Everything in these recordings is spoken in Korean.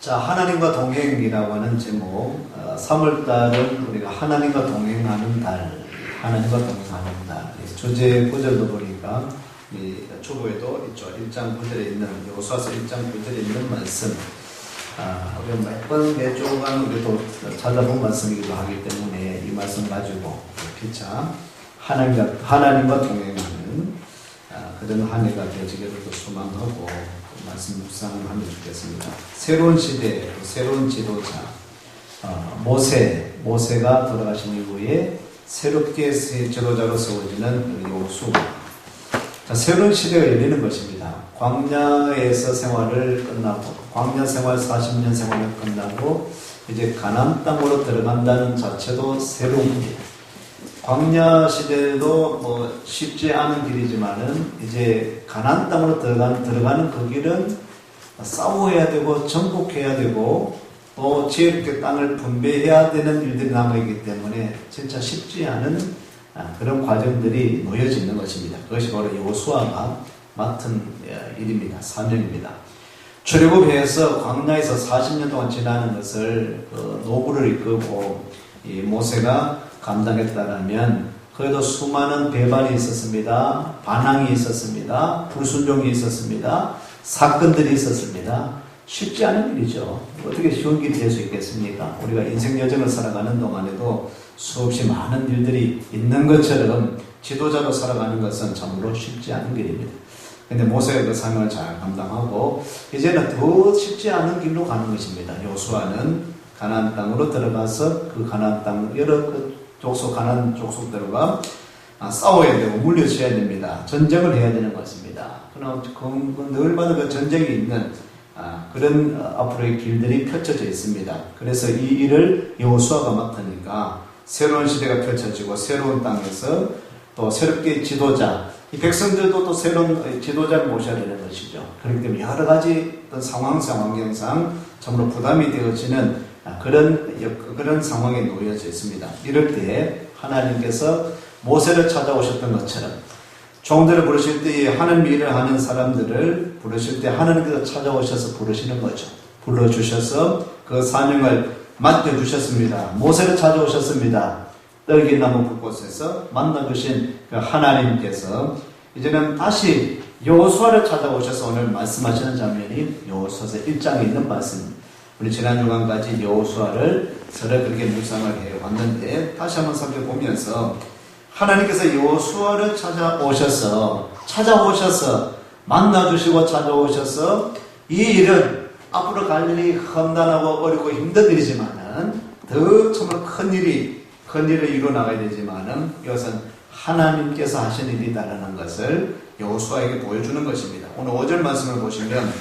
자, 하나님과 동행이라고 하는 제목. 3월달은 우리가 하나님과 동행하는 달, 하나님과 동행하는 달. 주제 구절도 보니까 초보에도 있죠. 1장 9절에 있는, 여호수아서 1장 9절에 있는 말씀. 우리가 매 주간 우리도 찾아본 말씀이기도 하기 때문에 이 말씀 가지고 피차 하나님과 동행하는 그런 한 해가 되어지기를 또 소망하고 말씀 묵상하면 좋겠습니다. 새로운 시대, 새로운 지도자, 모세가 돌아가신 이후에 새롭게 새 지도자로 세워지는 여호수아. 자, 새로운 시대가 열리는 것입니다. 광야에서 생활을 끝나고, 광야 생활 40년 생활을 끝나고 이제 가나안 땅으로 들어간다는 자체도 새로운 일이에요. 광야 시대도 쉽지 않은 길이지만은 이제 가나안 땅으로 들어가는 그 길은 싸워야 되고 정복해야 되고 또 지혜롭게 땅을 분배해야 되는 일들이 남아있기 때문에 진짜 쉽지 않은 그런 과정들이 놓여져 있는 것입니다. 그것이 바로 여호수아가 맡은 일입니다. 사명입니다. 출애굽해서 광야에서 40년 동안 지나는 것을 노구를 이끌고 이 모세가 감당했다라면 그래도 수많은 배반이 있었습니다. 반항이 있었습니다. 불순종이 있었습니다. 사건들이 있었습니다. 쉽지 않은 일이죠. 어떻게 쉬운 길이 될 수 있겠습니까? 우리가 인생 여정을 살아가는 동안에도 수없이 많은 일들이 있는 것처럼 지도자로 살아가는 것은 참으로 쉽지 않은 길입니다. 근데 모세가 그 사명을 잘 감당하고 이제는 더 쉽지 않은 길로 가는 것입니다. 여호수아는 가나안 땅으로 들어가서 그 가나안 땅 여러 가나안 족속들과 싸워야 되고 물려줘야 됩니다. 전쟁을 해야 되는 것입니다. 그러나 늘마다 그 전쟁이 있는 그런 앞으로의 길들이 펼쳐져 있습니다. 그래서 이 일을 여호수아가 맡으니까 새로운 시대가 펼쳐지고 새로운 땅에서 또 새롭게 지도자, 이 백성들도 또 새로운 지도자를 모셔야 되는 것이죠. 그렇기 때문에 여러 가지 상황경상 참으로 부담이 되어지는 그런 상황에 놓여져 있습니다. 이럴 때 하나님께서 모세를 찾아오셨던 것처럼 종들을 부르실 때 하나님 일을 하는 사람들을 부르실 때 하나님께서 찾아오셔서 부르시는 거죠. 불러주셔서 그 사명을 맡겨주셨습니다. 모세를 찾아오셨습니다. 떨기나무 불꽃에서 만나주신 그 하나님께서 이제는 다시 여호수아를 찾아오셔서 오늘 말씀하시는 장면이 여호수아서 1장에 있는 말씀입니다. 우리 지난 주간까지 여호수아를 서로 그렇게 묵상을 해왔는데 다시 한번 살펴보면서 하나님께서 여호수아를 찾아오셔서 만나주시고 찾아오셔서 이 일은 앞으로 갈 일이 험난하고 어렵고 힘든 일이지만은 더 정말 큰 일을 이루어 나가야 되지만은 이것은 하나님께서 하신 일이다라는 것을 여호수아에게 보여주는 것입니다. 오늘 5절 말씀을 보시면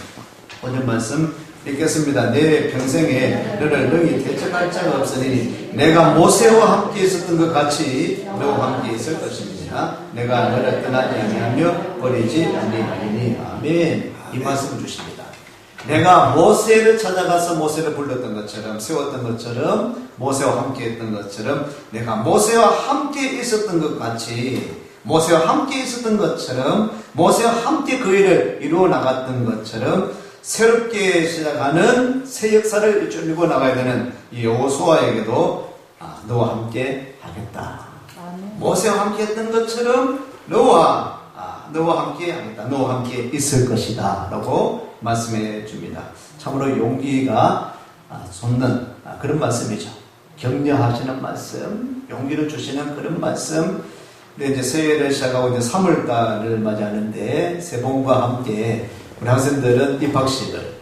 5절 말씀 읽겠습니다. 내 평생에 너를 능히 대적할 자가 없으니 내가 모세와 함께 있었던 것 같이 너와 함께 있을 것입니다. 내가 너를 떠나지 아니하며 버리지 아니하리니. 아멘. 이 말씀을 주십니다. 내가 모세를 찾아가서 모세를 불렀던 것처럼 세웠던 것처럼 모세와 함께 했던 것처럼 내가 모세와 함께 있었던 것 같이 모세와 함께 있었던 것처럼 모세와 함께 그 일을 이루어 나갔던 것처럼 새롭게 시작하는 새 역사를 이끌고 나가야 되는 이 여호수아에게도 너와 함께 하겠다. 모세와 함께 했던 것처럼 너와 함께 하겠다. 너와 함께 있을 것이다. 라고 말씀해 줍니다. 참으로 용기가 솟는 그런 말씀이죠. 격려하시는 말씀, 용기를 주시는 그런 말씀. 근데 이제 새해를 시작하고 이제 3월달을 맞이하는데 새봄과 함께 우리 학생들은 입학식을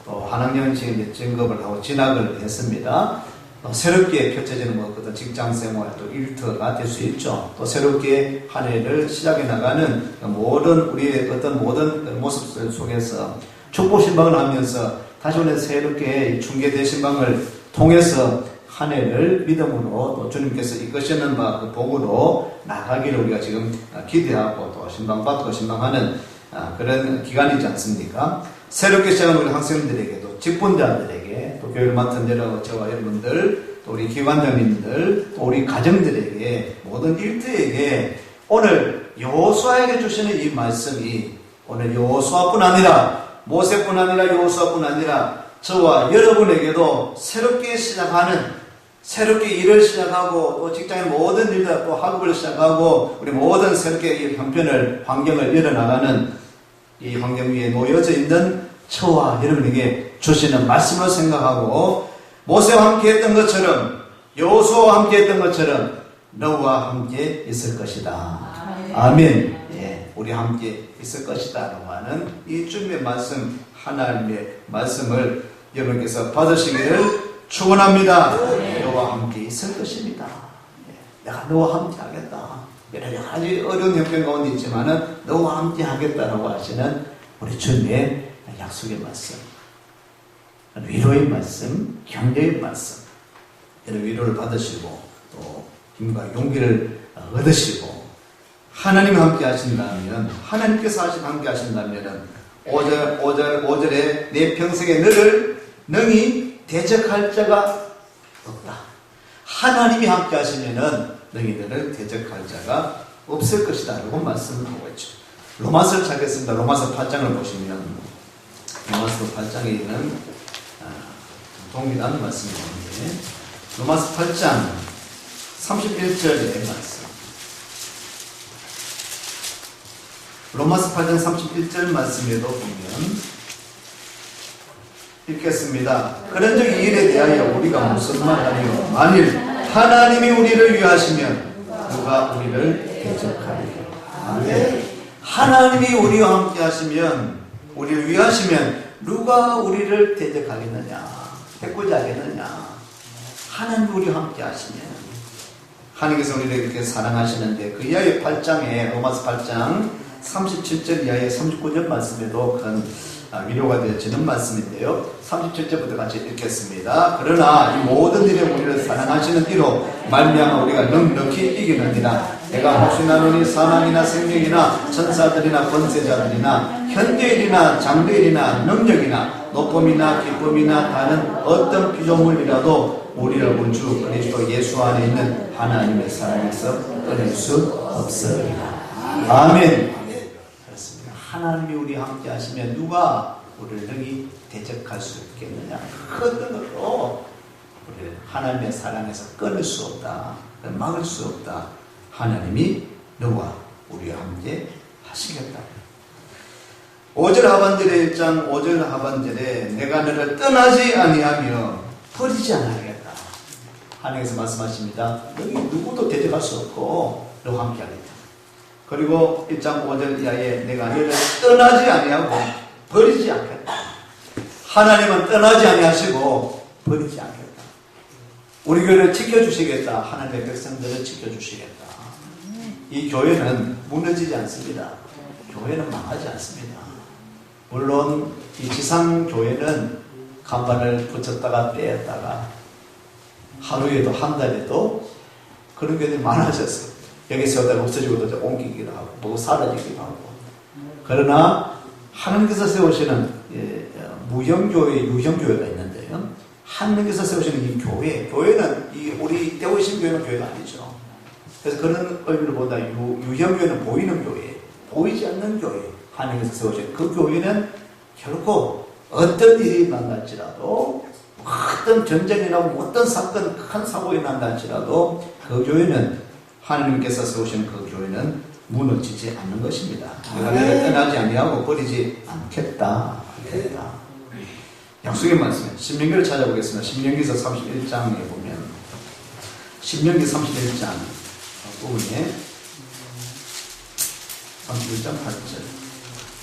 또 한 학년씩 진급을 하고 진학을 했습니다. 또 새롭게 펼쳐지는 어떤 직장생활 또 일터가 될 수 있죠. 또 새롭게 한 해를 시작해 나가는 우리의 모든 모습들 속에서 축복 신방을 하면서 다시 오늘 새롭게 중계대 신방을 통해서 한 해를 믿음으로 또 주님께서 이끄시는 그 복으로 나가기를 우리가 지금 기대하고 또 신방받고 신방하는 그런 기간이지 않습니까? 새롭게 시작한 우리 학생들에게도 직분자들에게 또 교육을 맡은 저와 여러분들 또 우리 기관장님들 또 우리 가정들에게 모든 일터에게 오늘 여호수아에게 주시는 이 말씀이 오늘 여호수아뿐 아니라 모세뿐 아니라 여호수아뿐 아니라 저와 여러분에게도 새롭게 시작하는, 새롭게 일을 시작하고 또 직장의 모든 일들, 또 학업을 시작하고 우리 모든 새롭게 이 형편을, 환경을 열어나가는 이 환경 위에 놓여져 있는 저와 여러분에게 주시는 말씀을 생각하고, 모세와 함께 했던 것처럼, 여호수아와 함께 했던 것처럼 너와 함께 있을 것이다. 아멘. 예, 우리 함께 있을 것이다 라고 하는 이 주님의 말씀, 하나님의 말씀을 여러분께서 받으시기를 축원합니다. 너와 함께 있을 것입니다. 예, 내가 너와 함께 하겠다. 여러 가지 어려운 형편 가운데 있지만은 너와 함께 하겠다라고 하시는 우리 주님의 약속의 말씀, 위로의 말씀, 격려의 말씀, 이런 위로를 받으시고 또 힘과 용기를 얻으시고, 하나님과 함께 하신다면, 하나님께서 함께 하신다면 5절에 내 평생에 너를 능히 대적할 자가 없다. 하나님이 함께 하시면은 너희들을 대적할 자가 없을 것이다 라고 말씀을 하고 있죠. 로마서를 찾겠습니다. 로마서 8장을 보시면 로마서 8장에 있는 동일한 말씀이 나오는데, 로마서 8장 31절의 말씀, 로마서 8장 31절 말씀에도 보면 읽겠습니다. 그런즉 이 일에 대하여 우리가 무슨 말하리요? 만일 하나님이 우리를 위하시면 누가 우리를 대적하리요? 아멘. 하나님이 우리와 함께 하시면, 우리를 위하시면 누가 우리를 대적하겠느냐, 해코지 하겠느냐. 하나님이 우리와 함께 하시면, 하나님께서 우리를 이렇게 사랑하시는데, 그 이하의 8장에, 로마서 8장 37절 이하의 39절 말씀에도 그런 위로가 되어지는 말씀인데요. 37절부터 같이 읽겠습니다. 그러나 이 모든 일에 우리를 사랑하시는 이로 말미암아 우리가 넉넉히 이기느니라. 내가 혹시나노니 사망이나 생명이나 천사들이나 권세자들이나 현대일이나 장래일이나 능력이나 높음이나 기쁨이나 다른 어떤 피조물이라도 우리를 본주 그리스도 예수 안에 있는 하나님의 사랑에서 끊을 수 없으리라. 아멘. 그렇습니다. 하나님이 우리와 함께 하시면 누가 우리를 능히 대적할 수 있겠느냐. 그 어떤 것도 우리를 하나님의 사랑에서 끊을 수 없다, 막을 수 없다. 하나님이 너와 우리와 함께 하시겠다. 5절 하반절의 1장 5절 하반절에 내가 너를 떠나지 아니하며 버리지 않아야겠다. 하나님께서 말씀하십니다. 너희 누구도 대적할 수 없고 너와 함께 하겠다. 그리고 1장 5절 이하에 내가 너를 떠나지 아니하고 버리지 않겠다. 하나님은 떠나지 아니하시고 버리지 않겠다. 우리 교회를 지켜주시겠다. 하나님의 백성들을 지켜주시겠다. 이 교회는 무너지지 않습니다. 교회는 망하지 않습니다. 물론 이 지상교회는 간판을 붙였다가 떼었다가 하루에도 한 달에도 그런 교회들이 많아졌어요. 여기 세우다가 없어지고 또 옮기기도 하고 뭐 사라지기도 하고. 그러나 하나님께서 세우시는 무형교회, 유형교회가 있는데요. 하나님께서 세우시는 이 교회는 이 우리 떼오신 교회는 교회가 아니죠. 그래서 그런 의미로 보다 유형교회는 보이는 교회, 보이지 않는 교회, 하나님께서 세우신 그 교회는 결코 어떤 일이 만날지라도, 어떤 전쟁이 나고 어떤 사건, 큰 사고가 난다할지라도 그 교회는, 하나님께서 세우신 그 교회는 무너지지 않는 것입니다. 내가 너를 떠나지 아니하고 버리지 않겠다. 약속의 말씀에 신명기를 찾아보겠습니다. 신명기서 31장에 보면, 신명기 31장 부분에 31장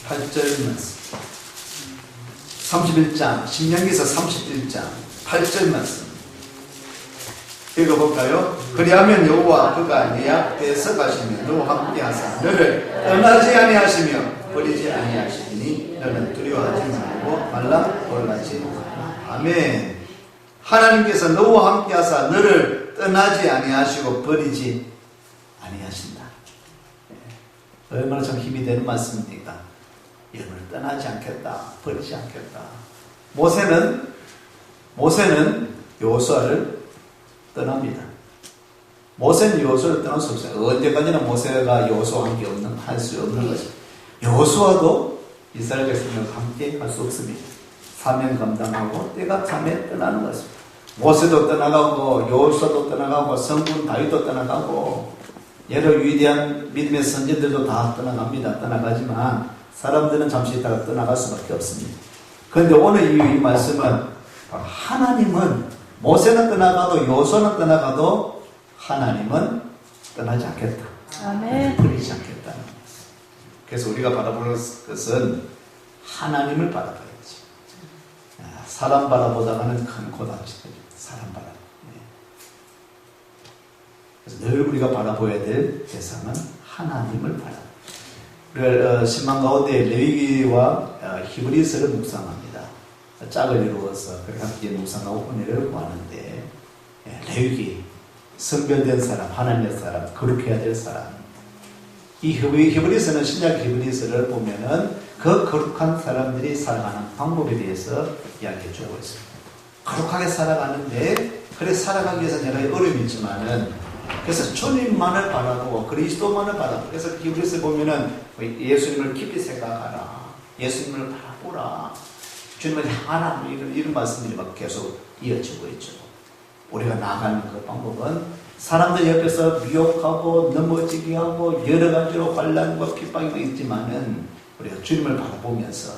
8절 말씀, 31장 신명기서 31장 8절 말씀 읽어볼까요? 그리하면 여호와 그가 네 앞에서 가시며 너와 함께 하사 너를 떠나지 아니하시며 버리지 아니하시니 너는 두려워하지 말고 말라 놀라지 말라. 아멘. 하나님께서 너와 함께 하사 너를 떠나지 아니하시고 버리지 아니하신다. 얼마나 참 힘이 되는 말씀입니까? 여러분을 떠나지 않겠다, 버리지 않겠다. 모세는 여호수아를 떠납니다. 모세는 여호수아를 떠날 수 없어요. 언제까지나 모세가 여호수아와 함께 할 수 없는 것입니다. 여호수아도 이스라엘 백성과 함께 할 수 없습니다. 사명 감당하고 때가 참에 떠나는 것입니다. 모세도 떠나가고 여호수아도 떠나가고 성군 다윗도 떠나가고 여러 위대한 믿음의 선진들도 다 떠나가지만 사람들은 잠시 있다가 떠나갈 수밖에 없습니다. 그런데 오늘 이 말씀은 하나님은 모세는 떠나가도 여호수아는 떠나가도 하나님은 떠나지 않겠다. 아멘. 버리지 않겠다는 것입니다. 그래서 우리가 바라보는 것은 하나님을 바라봐야지. 사람 바라보다가는 큰 고단지입니다. 사람 바라보. 그래서 늘 우리가 바라보아야 될 대상은 하나님을 바라봐. 우리가 신방 가운데 레위기와 히브리서를 묵상합니다. 짝을 이루어서 그렇게 함께 묵상하고 은혜를 구하는데 레위기, 성별된 사람, 하나님의 사람, 거룩해야 될 사람. 이 히브리서는 신약 히브리서를 보면은 그 거룩한 사람들이 살아가는 방법에 대해서 이야기해 주고 있습니다. 거룩하게 살아가는데 그래 살아가기 위해서 내가 어려움이 있지만은 그래서 주님만을 바라보고 그리스도만을 바라보고 그래서 히브리서 보면은 예수님을 깊이 생각하라, 예수님을 바라보라, 주님을 향하라 이런 말씀들이 막 계속 이어지고 있죠. 우리가 나아가는 그 방법은 사람들 옆에서 미혹하고 넘어지게 하고 여러 가지로 환난과 핍박이 있지만은 우리가 주님을 바라보면서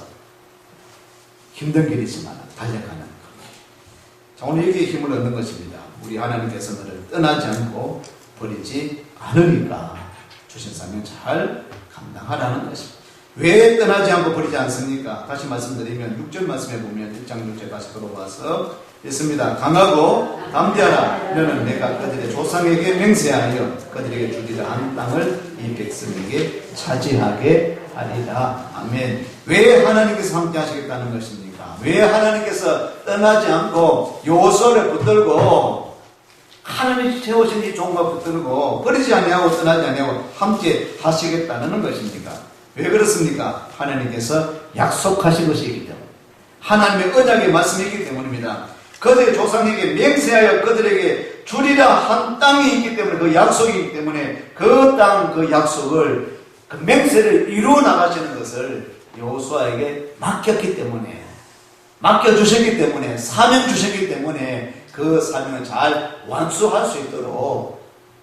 힘든 길이지만 달려가는 것. 자, 오늘 여기에 힘을 얻는 것입니다. 우리 하나님께서 너를 떠나지 않고 버리지 않으니까 주신 사명 잘 감당하라는 것입니다. 왜 떠나지 않고 버리지 않습니까? 다시 말씀드리면 6절 말씀에 보면 1장 6절 다시 들어봐서 있습니다. 강하고 담대하라. 너는 내가 그들의 조상에게 맹세하여 그들에게 주리라 한 땅을 이 백성에게 차지하게 하리라. 아멘. 왜 하나님께서 함께 하시겠다는 것입니까? 왜 하나님께서 떠나지 않고 여호수아를 붙들고 하나님이 세우신 이 종과 붙들고 버리지 아니하고 떠나지 아니하고 함께 하시겠다는 것입니까? 왜 그렇습니까? 하나님께서 약속하신 것이기 때문에 하나님의 언약의 말씀이기 때문입니다. 그들의 조상에게 맹세하여 그들에게 주리라 한 땅이 있기 때문에 그 약속이기 때문에 그 땅 그 약속을 그 맹세를 이루어 나가시는 것을 여호수아에게 맡겼기 때문에 맡겨주셨기 때문에 사명 주셨기 때문에 그 사명을 잘 완수할 수 있도록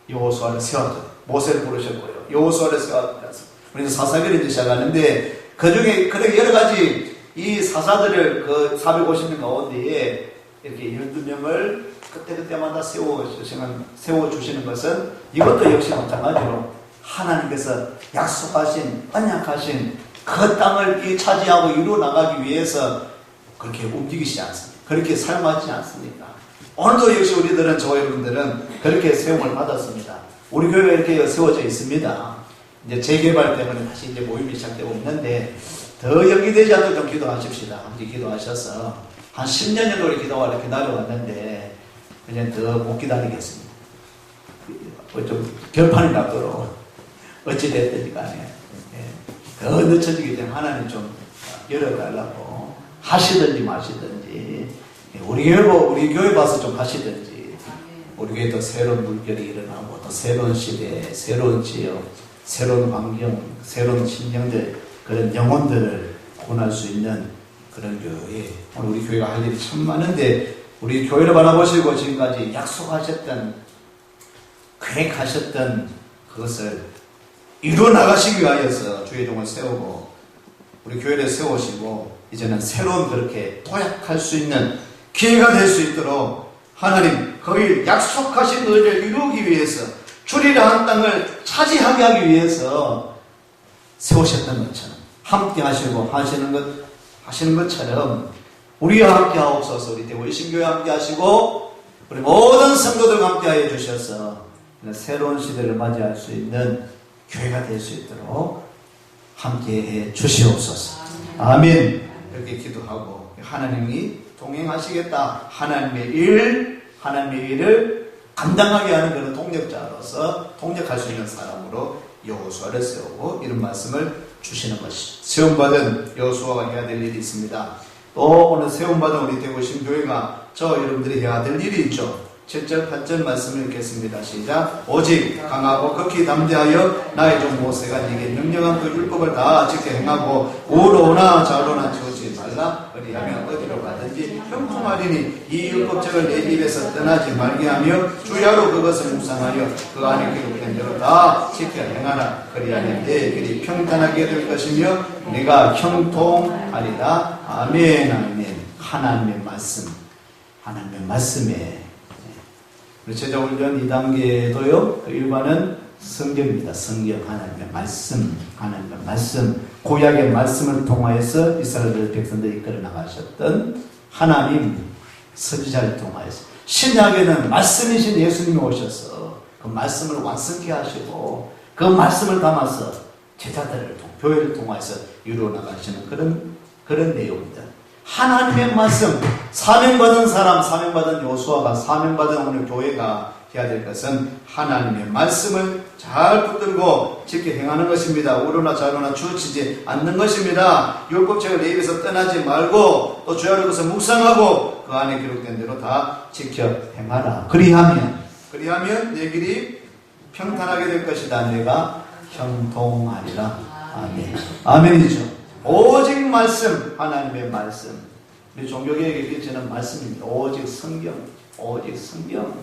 여호수아를 세웠죠. 모세를 부르셨고요. 여호수아를 세웠습니다. 우리는 사사기를 이제 시작하는데 그 중에 그렇게 여러 가지 이 사사들을 그 450명 가운데에 이렇게 12명을 그때마다 세워주시는 것은 이것도 역시 마찬가지로 하나님께서 약속하신, 언약하신 그 땅을 차지하고 이루어 나가기 위해서 그렇게 움직이시지 않습니다. 그렇게 삶하지 않습니까? 오늘도 역시 우리들은, 저와 여러분들은 그렇게 세움을 받았습니다. 우리 교회가 이렇게 세워져 있습니다. 이제 재개발 때문에 다시 이제 모임이 시작되고 있는데 더 연기되지 않도록 좀 기도하십시다. 함께 기도하셔서 한 10년 정도 기도하려 기다려왔는데 그냥 더 못 기다리겠습니다. 좀 결판이 나도록 어찌됐든지 간에 더 늦춰지기 때문에 하나님 좀 열어달라고 하시든지 마시든지 우리 교회 봐서 좀 하시든지 우리 교회에 더 새로운 물결이 일어나고 또 새로운 시대, 새로운 지역, 새로운 환경, 새로운 심령들 그런 영혼들을 구원할 수 있는 그런 교회. 오늘 우리 교회가 할 일이 참 많은데 우리 교회를 바라보시고 지금까지 약속하셨던 계획하셨던 그것을 이루어 나가시기 위하여서 주의 종을 세우고 우리 교회를 세우시고 이제는 새로운 그렇게 도약할 수 있는 기회가 될 수 있도록 하나님 거기 약속하신 것을 이루기 위해서 주리라 한 땅을 차지하게 하기 위해서 세우셨던 것처럼 함께 하시고 하시는 것처럼 우리와 함께 하옵소서. 우리 대구이신교회 함께 하시고 우리 모든 성도들과 함께 하여 주셔서 새로운 시대를 맞이할 수 있는 교회가 될 수 있도록 함께 해 주시옵소서. 아멘. 그렇게 기도하고 하나님이 동행하시겠다. 하나님의 일을 감당하게 하는 그런 동력자로서 동력할 수 있는 사람으로 여호수아를 세우고 이런 말씀을 주시는 것이죠. 세움받은 여호수아가 해야 될 일이 있습니다. 또 오늘 세움받은 우리 대구신교회가 여러분들이 해야 될 일이 있죠. 7절 8절 말씀을 읽겠습니다. 시작. 오직 강하고 극히 담대하여 나의 종 모세가 네게 명령한 그 율법을 다 지켜 행하고 우로나 좌로나 치우지 말라. 그리하면 어디로 형통하리니 이 율법책을 내 입에서 떠나지 말게 하며 주야로 그것을 묵상하여 그 안에 기록된 대로 다 지켜 행하라. 그리하면 내 길이 평탄하게 될 것이며 내가 형통하리라. 아멘. 아멘. 하나님의 말씀, 하나님의 말씀에 우리 제자훈련 2단계도요. 그 1반은 성경입니다. 성경, 하나님의 말씀, 하나님의 말씀, 구약의 말씀을 통하여서 이스라엘 백성들이 이끌어 나가셨던 하나님 선지자를 통하여서, 신약에는 말씀이신 예수님이 오셔서 그 말씀을 완성케 하시고 그 말씀을 담아서 제자들을 교회를 통해서 이루어 나가시는 그런 내용입니다. 하나님의 말씀, 사명받은 사람, 사명받은 요수아가, 사명받은 오늘 교회가 해야 될 것은 하나님의 말씀을 잘 붙들고 지켜 행하는 것입니다. 우로나 좌로나 치우치지 않는 것입니다. 율법책을 내 입에서 떠나지 말고 또 주야로 그것을 묵상하고 그 안에 기록된 대로 다 지켜 행하라. 그리하면 내 길이 평탄하게 될 것이다. 내가 형통하리라. 아멘. 아멘이죠. 오직 말씀, 하나님의 말씀. 우리 종교개혁의 기초는 말씀입니다. 오직 성경, 오직 성경.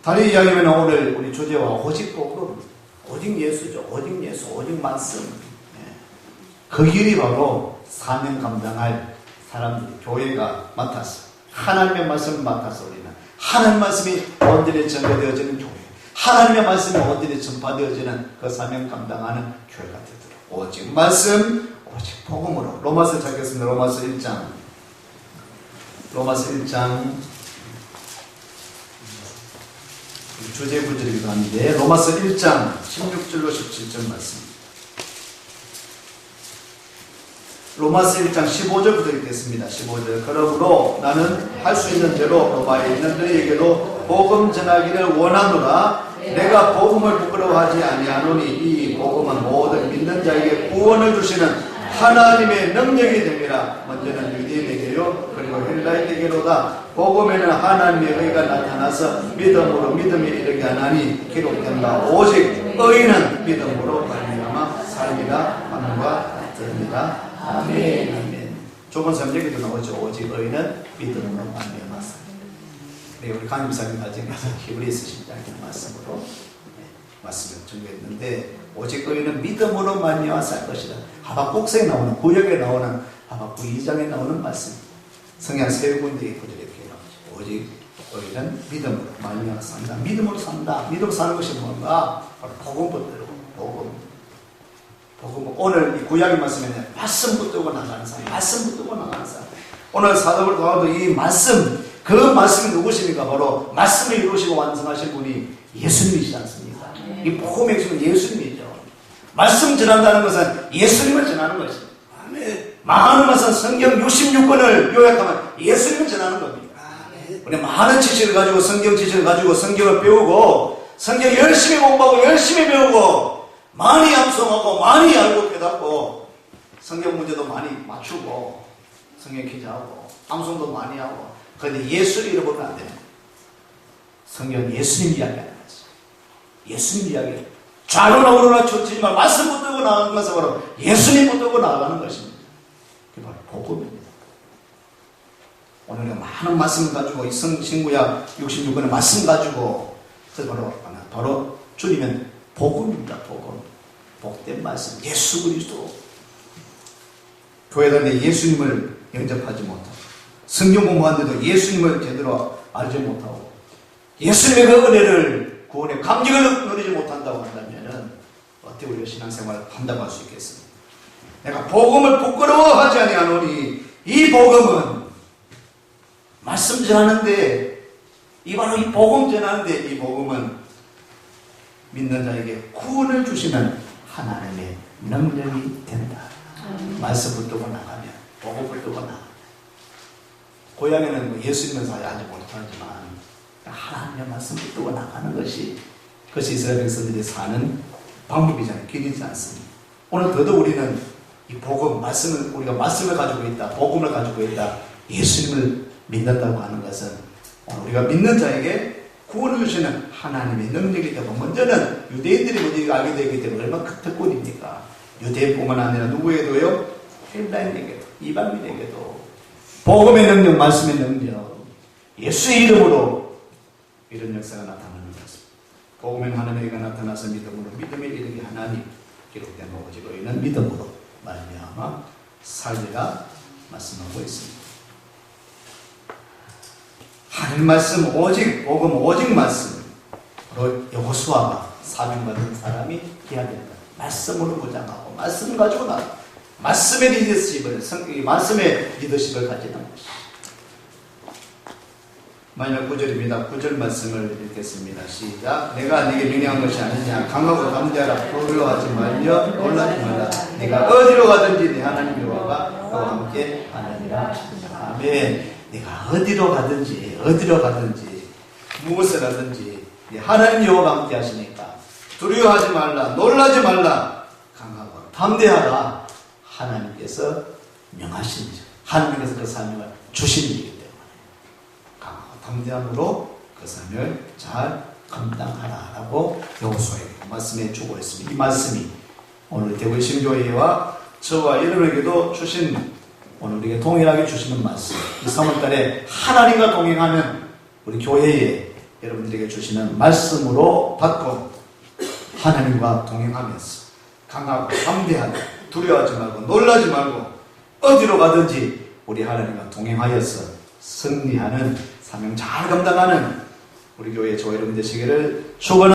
다른 이야기하면 오늘 우리 주제와 오직 복음, 오직 예수죠. 오직 예수, 오직 말씀. 그 길이 바로 사명 감당할 사람들이, 교회가 맡아서 하나님의 말씀을 맡아서 우리는 하나님의 말씀이 온전히 전개되어지는 교회, 하나님의 말씀이 온전히 전파되어지는 그 사명 감당하는 교회가 되도록 오직 말씀, 오직 복음으로. 로마서 찾겠습니다. 로마서 1장. 주제 구절이기도 한데 로마서 1장 16절로 17절 말씀. 로마서 1장 15절부터 읽겠습니다. 15절. 그러므로 나는 할 수 있는 대로 로마에 있는 너희에게도 복음 전하기를 원하노라. 내가 복음을 부끄러워하지 아니하노니 이 복음은 모든 믿는 자에게 구원을 주시는 하나님의 능력이 됩니다. 먼저는 유대인에게요 그리고 헬라인에게로다. 복음에는 하나님의 의가 나타나서 믿음으로 믿음에 이르게 하나니 기록된 바 오직 의는 믿음으로 말미암아 살리라 하는 바 같습니다. 아멘. 아멘. 좁은 삼적에도 나오죠. 오직 의는 믿음으로 말미암아 살리라. 네, 우리 강림사님 나중에 히브리서 10장의 말씀으로 말씀을 전개했는데 오직 의는 믿음으로 말미암아 살 것이다. 하박국서에 나오는, 구약에 나오는 하박국 2장에 나오는 말씀. 성경 세 군데에 구절에 이렇게 나오죠. 오직 의는 믿음으로 말미암아 산다. 믿음으로 산다. 믿음으로 사는 것이 뭔가? 바로 복음 붙들고 복음. 오늘 이 구약의 말씀에는 말씀 붙들고 나가는 사람, 말씀 붙들고 나가는 사람. 오늘 사도를 도와도 이 말씀, 그 말씀이 누구십니까? 바로 말씀을 이루시고 완성하신 분이 예수님이시지 않습니까? 이 복음의 핵심은 예수님이죠. 말씀 전한다는 것은 예수님을 전하는 것입니다. 많은 것은 성경 66권을 요약하면 예수님을 전하는 겁니다. 우리 많은 지식을 가지고 성경 지식을 가지고 성경을 배우고 성경 열심히 공부하고 열심히 배우고 많이 암송하고 많이 알고 깨닫고 성경 문제도 많이 맞추고 성경 퀴즈하고 암송도 많이 하고 그런데 예수를 잃어버리면 안 됩니다. 성경 예수님 이야기하는 거죠. 예수님 이야기. 좌로나 우로나 쫓지만 말씀 붙들고 나가는 것은 바로 예수님 붙들고 나가는 것입니다. 그게 바로 복음입니다. 오늘 많은 말씀 가지고 이 신구약 66권의 말씀 가지고 그래서 바로 줄이면 복음입니다. 복음. 복된 말씀. 예수 그리스도. 교회당에 예수님을 영접하지 못하고 성경 공부하는데도 예수님을 제대로 알지 못하고 예수님의 그 은혜를 구원의 감격을 누리지 못한다고 한다면 어떻게 우리가 신앙생활을 한다고 할 수 있겠습니까? 내가 복음을 부끄러워하지 아니하노니 이 복음은 말씀 전하는데 바로 이 복음 전하는데 이 복음은 믿는 자에게 구원을 주시는 하나님의 능력이 된다. 말씀 붙들고 나가면 복음 붙들고 나가면 고향에는 예수님을 사야하지 못하지만 하나님의 말씀 붙들고 나가는 것이 그것이 이스라엘 백성들이 사는 방법이잖아요. 길이지 않습니다. 오늘 더더욱 우리는 이 복음, 우리가 말씀을 가지고 있다, 복음을 가지고 있다, 예수님을 믿는다고 하는 것은 우리가 믿는 자에게 구원을 주시는 하나님의 능력이 되고 먼저는 유대인들이 먼저 알게 되기 때문에 얼마나 큰 특권입니까? 유대인뿐만 아니라 누구에도요? 헬라인에게도 이방인에게도 복음의 능력, 말씀의 능력, 예수의 이름으로 이런 역사가 나타나는 것입니다. 복음은 하나님에게 나타나서 믿음으로 믿음에 이르게 하나니 기록된 오직 의인은 믿음으로 말미암아 살리라 말씀하고 있습니다. 하나님 말씀 오직 복음 오직 말씀으로 여호수아가 사명받은 사람이 해야 된다. 말씀으로 무장하고 말씀 가지고 나 말씀의 리더십을 가지는 것입니다. 마지막 9절입니다. 9절 말씀을 읽겠습니다. 시작. 내가 네게 명령한 것이 아니냐. 강하고 담대하라. 두려워하지 말며 놀라지 말라. 네가 어디로 가든지 네 하나님 여호와가 너와 함께 하느니라. 아멘. 네가 어디로 가든지 무엇을 하든지 네 하나님 여호와가 함께 하시니까 두려워하지 말라. 놀라지 말라. 강하고 담대하라. 하나님께서 명하신 일, 하나님께서 그 사명을 주신 일이기 때문에 강하고 담대함으로 그 사명을 잘 감당하라라고 여호수아에게 말씀해 주고 있습니다. 이 말씀이 오늘 대구의 신교회와 저와 여러분에게도 주신 오늘 우리에게 동일하게 주시는 말씀, 이 3월달에 하나님과 동행하는 우리 교회에 여러분들에게 주시는 말씀으로 받고 하나님과 동행하면서 강하고 담대하고 두려워하지 말고 놀라지 말고 어디로 가든지 우리 하나님과 동행하여서 승리하는 사명 잘 감당하는 우리 교회 저 여러분 되시기를 축원합니다.